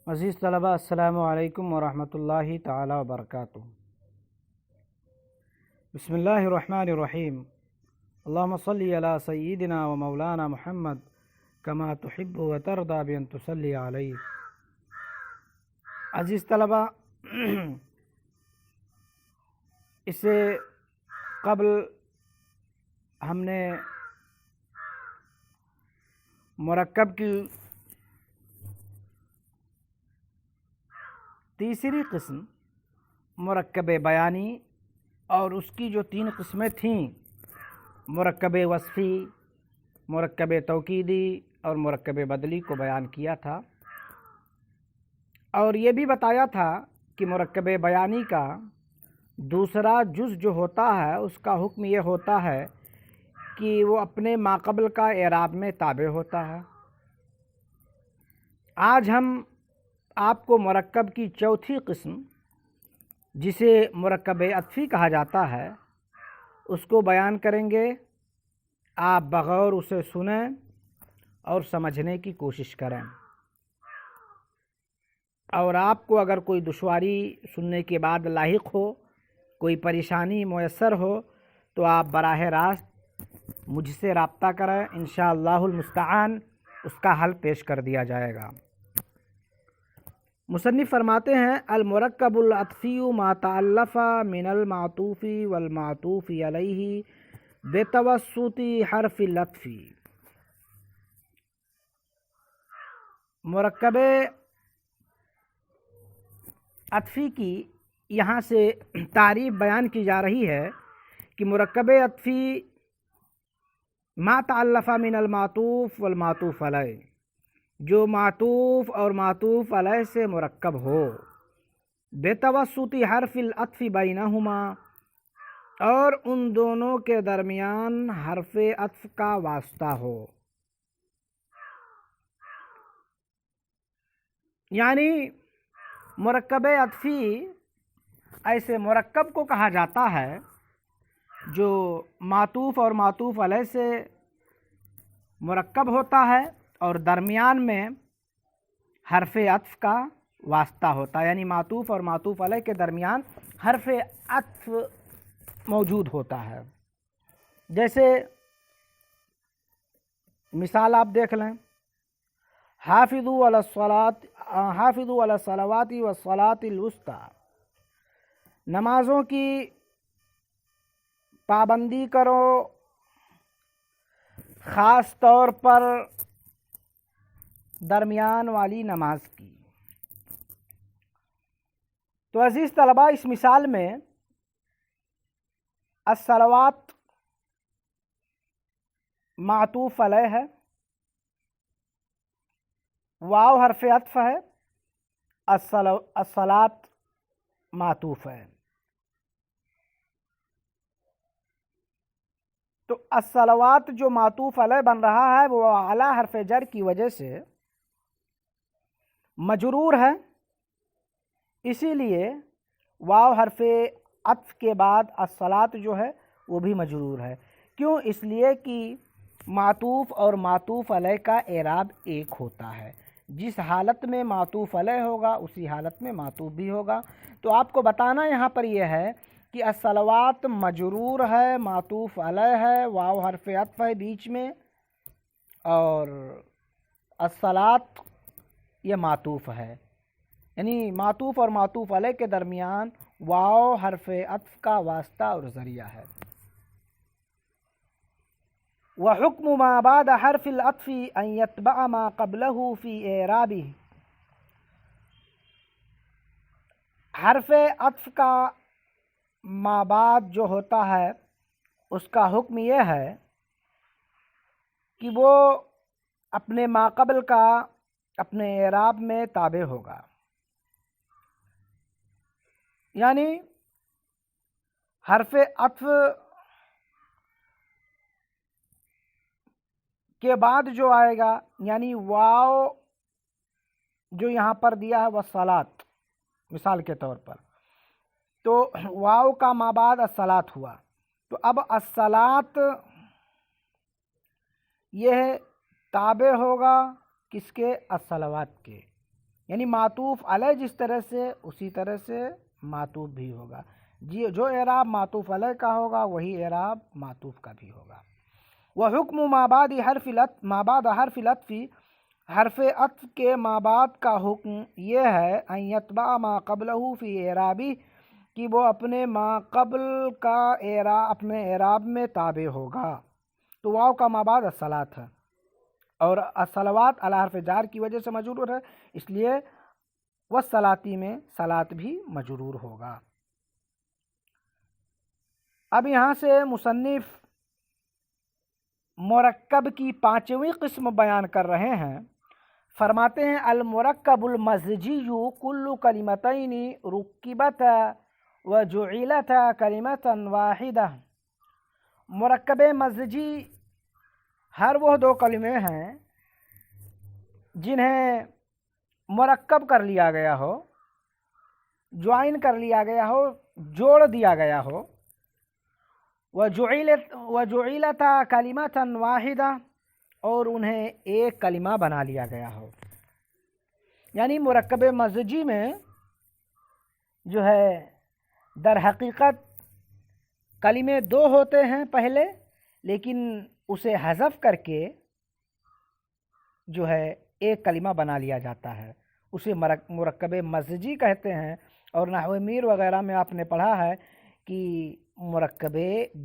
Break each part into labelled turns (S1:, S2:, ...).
S1: عزیز طلبہ السلام علیکم ورحمۃ اللہ تعالی وبرکاتہ۔ بسم اللہ الرحمن الرحیم۔ اللہم صلی علی سیدنا و مولانا محمد کما تحب و ترضی بان تصلی علیہ۔ عزیز طلبہ، اس سے قبل ہم نے مرکب کی تیسری قسم مرکب بیانی اور اس کی جو 3 قسمیں تھیں، مرکب وصفی، مرکب توکیدی اور مرکب بدلی کو بیان کیا تھا، اور یہ بھی بتایا تھا کہ مرکب بیانی کا دوسرا جز جو ہوتا ہے اس کا حکم یہ ہوتا ہے کہ وہ اپنے ماقبل کا اعراب میں تابع ہوتا ہے۔ آج ہم آپ کو مرکب کی چوتھی قسم، جسے مرکب عطفی کہا جاتا ہے، اس کو بیان کریں گے۔ آپ بغور اسے سنیں اور سمجھنے کی کوشش کریں، اور آپ کو اگر کوئی دشواری سننے کے بعد لاحق ہو، کوئی پریشانی میسر ہو، تو آپ براہ راست مجھ سے رابطہ کریں، انشاءاللہ المستعان اس کا حل پیش کر دیا جائے گا۔ مصنف فرماتے ہیں: المرکب العطفی ما تألف من المعطوف والمعطوف علیہ بتوسط حرف العطف۔ مرکب عطفی کی یہاں سے تعریف بیان کی جا رہی ہے کہ مرکب عطفی ما تألف من المعطوف والمعطوف علیہ، جو معطوف اور معطوف علیہ سے مرکب ہو، بتوسط حرف العطف بینہما، اور ان دونوں کے درمیان حرف عطف کا واسطہ ہو۔ یعنی مرکب عطفی ایسے مرکب کو کہا جاتا ہے جو معطوف اور معطوف علیہ سے مرکب ہوتا ہے اور درمیان میں حرف عطف کا واسطہ ہوتا ہے، یعنی معطوف اور معطوف علیہ کے درمیان حرف عطف موجود ہوتا ہے۔ جیسے مثال آپ دیکھ لیں: حافظوا علی الصلوات والصلاۃ الوسطی، نمازوں کی پابندی کرو، خاص طور پر درمیان والی نماز کی۔ تو عزیز طلبہ، اس مثال میں الصلوات معطوف علیہ ہے، واو حرف عطف ہے، الصلاۃ معطوف ہے۔ تو الصلوات جو معطوف علیہ بن رہا ہے وہ اعلیٰ حرف جر کی وجہ سے مجرور ہے، اسی لیے واو حرف عطف کے بعد الصلاۃ جو ہے وہ بھی مجرور ہے۔ کیوں؟ اس لیے کہ معطوف اور معطوف علیہ کا اعراب ایک ہوتا ہے، جس حالت میں معطوف علیہ ہوگا اسی حالت میں معطوف بھی ہوگا۔ تو آپ کو بتانا یہاں پر یہ ہے کہ الصلوات مجرور ہے، معطوف علیہ ہے، واو حرف عطف ہے بیچ میں، اور الصلاۃ یہ معطوف ہے، یعنی معطوف اور معطوف علیہ کے درمیان واو حرف عطف کا واسطہ اور ذریعہ ہے۔ وحکم ما بعد حرف العطف ان یتبع ما قبلہ فی اعرابہ، حرف عطف کا ما بعد جو ہوتا ہے اس کا حکم یہ ہے کہ وہ اپنے ماقبل کا اپنے اعراب میں تابع ہوگا۔ یعنی حرف عطف کے بعد جو آئے گا، یعنی واو جو یہاں پر دیا ہے والصلاۃ مثال کے طور پر، تو واو کا ما بعد الصلاۃ ہوا، تو اب الصلاۃ یہ تابع ہوگا کس کے؟ الصلوات کے۔ یعنی معطوف علیہ جس طرح سے اسی طرح سے معطوف بھی ہوگا، جی جو اعراب معطوف علیہ کا ہوگا وہی اعراب معطوف کا بھی ہوگا۔ وحکم ما بعد حرف العطف، حرف عطف کے ما بعد کا حکم یہ ہے ان یتبع ما قبلہ فی اعرابی، کہ وہ اپنے ما قبل کا اپنے اعراب میں تابع ہوگا۔ تو واو کا ما بعد الصلاۃ ہے اور الصلوات علی حرف جار کی وجہ سے مجرور ہے، اس لیے والصلاتی میں صلاۃ بھی مجرور ہوگا۔ اب یہاں سے مصنف مرکب کی 5ویں قسم بیان کر رہے ہیں۔ فرماتے ہیں المرکب المزجی کل کلمتین رکبتا وجعلتا کلمتا واحدہ۔ مرکب مزجی ہر وہ دو کلمے ہیں جنہیں مرکب کر لیا گیا ہو، جوائن کر لیا گیا ہو، جوڑ دیا گیا ہو، وجعلتا کلمتا واحدہ، اور انہیں ایک کلمہ بنا لیا گیا ہو۔ یعنی مرکب مزجی میں جو ہے در حقیقت کلمے دو ہوتے ہیں پہلے، لیکن اسے حذف کر کے جو ہے ایک کلمہ بنا لیا جاتا ہے، اسے مرکب مزجی کہتے ہیں۔ اور نحو میر وغیرہ میں آپ نے پڑھا ہے کہ مرکب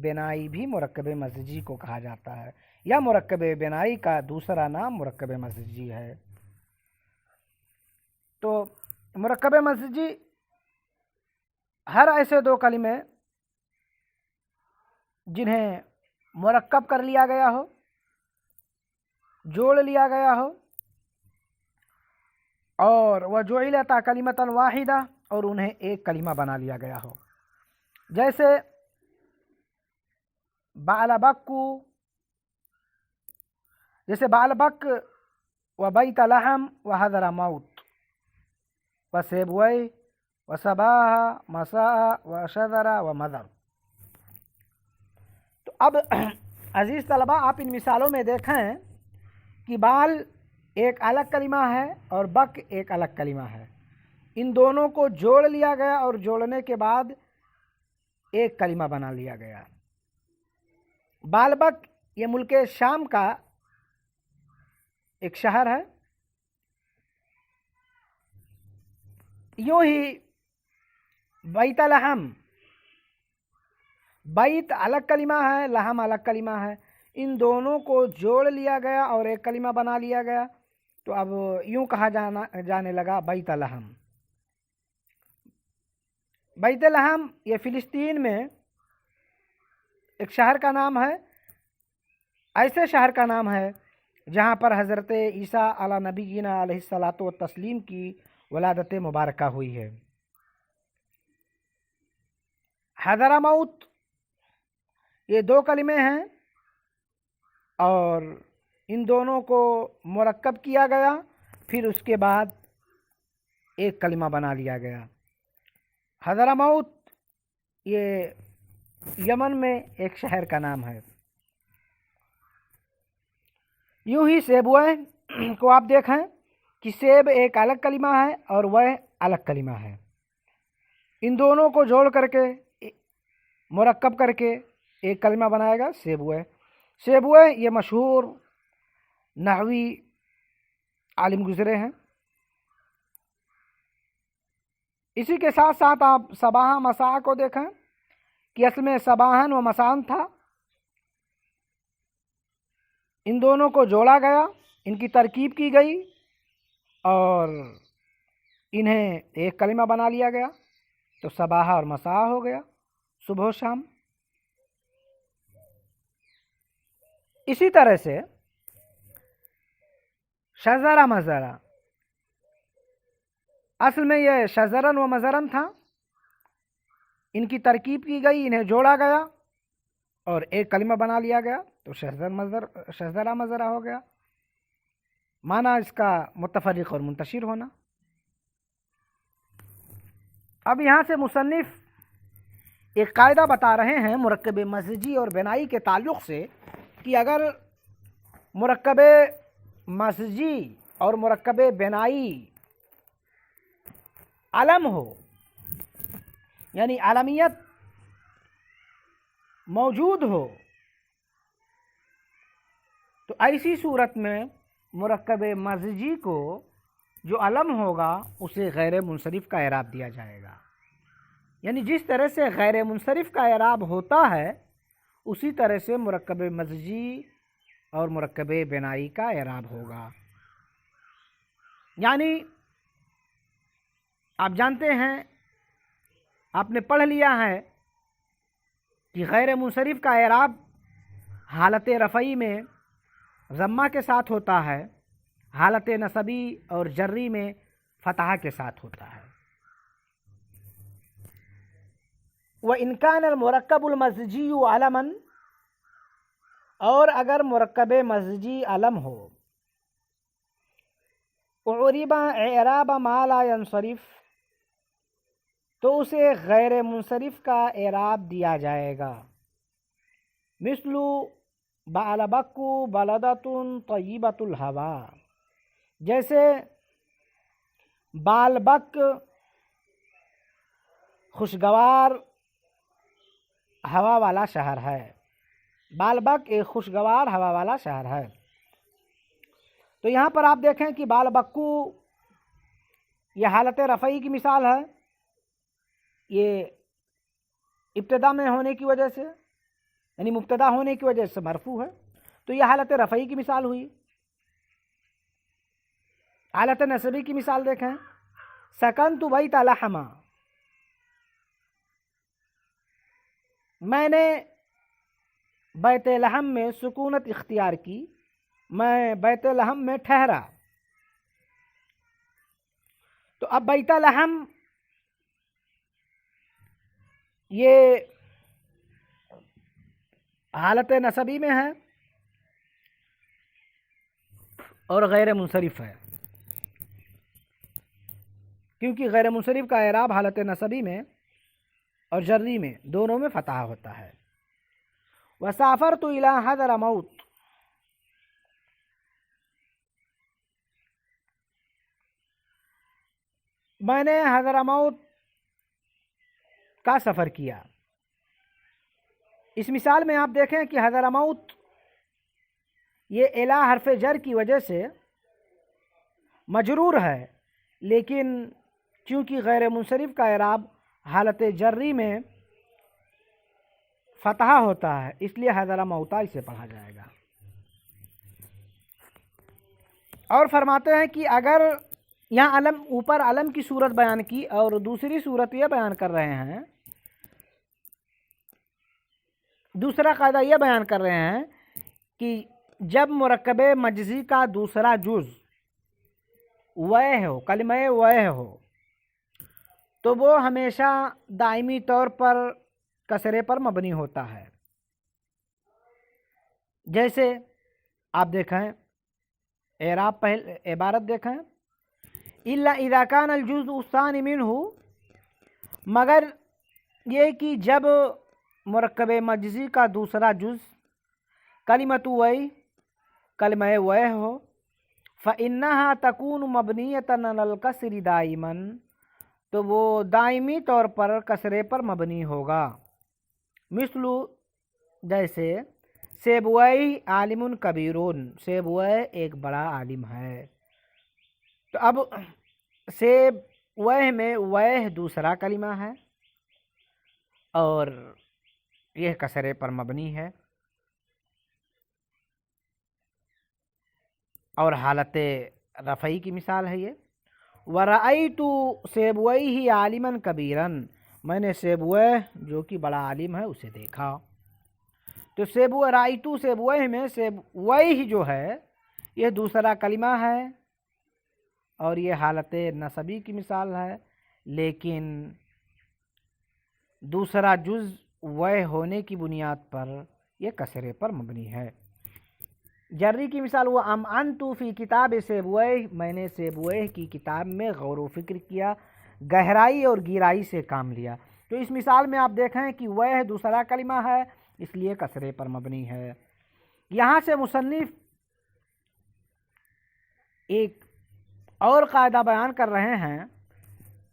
S1: بنائی بھی مرکب مزجی کو کہا جاتا ہے، یا مرکب بنائی کا دوسرا نام مرکب مزجی ہے۔ تو مرکب مزجی ہر ایسے دو کلمے جنہیں مرکب کر لیا گیا ہو، جوڑ لیا گیا ہو، اور وجعلتا کلمتا واحدہ، اور انہیں ایک کلمہ بنا لیا گیا ہو۔ جیسے بعلبک و بیت لحم و حضر موت و سیبوئی و صباح مساء و شذر و مذر۔ تو اب عزیز طلبہ، آپ ان مثالوں میں دیکھیں کہ بال ایک الگ کلمہ ہے اور بک ایک الگ کلمہ ہے، ان دونوں کو جوڑ لیا گیا اور جوڑنے کے بعد ایک کلمہ بنا لیا گیا۔ بالبک یہ ملک شام کا ایک شہر ہے۔ یوں ہی بیت لحم، بیت الگ کلمہ ہے، لحم الگ کلمہ ہے، ان دونوں کو جوڑ لیا گیا اور ایک کلمہ بنا لیا گیا، تو اب یوں کہا جانے لگا بیت لحم۔ بیت لحم یہ فلسطین میں ایک شہر کا نام ہے، ایسے شہر کا نام ہے جہاں پر حضرت عیسیٰ علی نبینا علیہ الصلاۃ والتسلیم کی ولادت مبارکہ ہوئی ہے۔ حضر موت یہ دو کلمے ہیں اور ان دونوں کو مرکب کیا گیا، پھر اس کے بعد ایک کلمہ بنا لیا گیا۔ حضر موت یہ یمن میں ایک شہر کا نام ہے۔ یوں ہی سیبوئے کو آپ دیکھیں کہ سیب ایک الگ کلمہ ہے اور وہ الگ کلمہ ہے، ان دونوں کو جوڑ کر کے مرکب کر کے ایک کلمہ بنائے گا سیبوئے۔ سیبوئے یہ مشہور نحوی عالم گزرے ہیں۔ اسی کے ساتھ ساتھ آپ صباح مساء کو دیکھیں کہ اصل میں صباحن و مسان تھا، ان دونوں کو جوڑا گیا، ان کی ترکیب کی گئی اور انہیں ایک کلمہ بنا لیا گیا، تو صباح اور مساء ہو گیا، صبح و شام۔ اسی طرح سے شذر مذر، اصل میں یہ شذرن و مذرن تھا، ان کی ترکیب کی گئی، انہیں جوڑا گیا اور ایک کلمہ بنا لیا گیا، تو شذر مذرہ ہو گیا، معنی اس کا متفرق اور منتشر ہونا۔ اب یہاں سے مصنف ایک قاعدہ بتا رہے ہیں مرکب مزجی اور بنائی کے تعلق سے کہ اگر مرکب مزجی اور مرکب بنائی علم ہو، یعنی عالمیت موجود ہو، تو ایسی صورت میں مرکب مزجی کو جو علم ہوگا اسے غیر منصرف کا اعراب دیا جائے گا. یعنی جس طرح سے غیر منصرف کا اعراب ہوتا ہے اسی طرح سے مرکب مزجی اور مرکب بنائی کا اعراب ہوگا. یعنی آپ جانتے ہیں، آپ نے پڑھ لیا ہے کہ غیر منصرف کا اعراب حالت رفعی میں ضمہ کے ساتھ ہوتا ہے، حالت نصبی اور جری میں فتحہ کے ساتھ ہوتا ہے. وَإِنْ كَانَ الْمُرَكَّبُ الْمَزْجِيُّ عَلَمًا، اور اگر مرکب مزجی علم ہو، اُعْرِبَ اعراب ما لا ينصرف، تو اسے غیر منصرف کا اعراب دیا جائے گا. مثل بَعْلَبَكُّ بَلَدَةٌ طَيِّبَةُ الْهَوَا، جیسے بالبک خوشگوار ہوا والا شہر ہے. بالبک ایک خوشگوار ہوا والا شہر ہے. تو یہاں پر آپ دیکھیں کہ بالبکو یہ حالت رفعی کی مثال ہے، یہ ابتدا میں ہونے کی وجہ سے، یعنی مبتدا ہونے کی وجہ سے مرفوع ہے، تو یہ حالت رفعی کی مثال ہوئی. حالت نصبی کی مثال دیکھیں، سکنت بیت لحما، میں نے بیت لحم میں سکونت اختیار کی، میں بیت لحم میں ٹھہرا. تو اب بیت لحم یہ حالت نصبی میں ہے اور غیر منصرف ہے، کیونکہ غیر منصرف کا اعراب حالت نصبی میں اور جری میں دونوں میں فتح ہوتا ہے. وسافرت الى حضرموت، میں نے حضرموت کا سفر کیا. اس مثال میں آپ دیکھیں کہ حضرموت یہ الی حرف جر کی وجہ سے مجرور ہے، لیکن چونکہ غیر منصرف کا اعراب حالت جری میں فتحہ ہوتا ہے اس لیے حضرموت سے پڑھا جائے گا. اور فرماتے ہیں کہ اگر یہاں علم اوپر علم کی صورت بیان کی اور دوسری صورت یہ بیان کر رہے ہیں، دوسرا قاعدہ یہ بیان کر رہے ہیں کہ جب مرکب مجزی کا دوسرا جز وے ہو، کلمہ وے ہو، تو وہ ہمیشہ دائمی طور پر کسرے پر مبنی ہوتا ہے. جیسے آپ دیکھیں اعراب پہلے عبارت دیکھیں، الا اذا كان الجزء الثاني منه، مگر یہ کہ جب مرکب مجزی کا دوسرا جز کلمۃ وی، کلمہ وے ہو، فإنها تكون مبنیۃ علی الکسر دائما، تو وہ دائمی طور پر کسرے پر مبنی ہوگا. مثل جیسے سیبوئی عالم کبیرون، سیبوئی ایک بڑا عالم ہے. تو اب سیب ویہ میں ویہ دوسرا کلمہ ہے اور یہ کسرے پر مبنی ہے، اور حالت رفعی کی مثال ہے یہ. وَرَأَيْتُ سیبویہ عالما کبیرا، میں نے سیبویہ جو کہ بڑا عالم ہے اسے دیکھا. تو رأیتو سیبویہ میں سیبویہ جو ہے یہ دوسرا کلمہ ہے اور یہ حالت نصبی کی مثال ہے، لیکن دوسرا جز وے ہونے کی بنیاد پر یہ کسرے پر مبنی ہے. جری کی مثال وہ انت فی کتاب سیبویہ، میں نے سیبویہ کی کتاب میں غور و فکر کیا، گہرائی اور گہرائی سے کام لیا. تو اس مثال میں آپ دیکھیں کہ ویہ دوسرا کلمہ ہے اس لیے کسرے پر مبنی ہے. یہاں سے مصنف ایک اور قاعدہ بیان کر رہے ہیں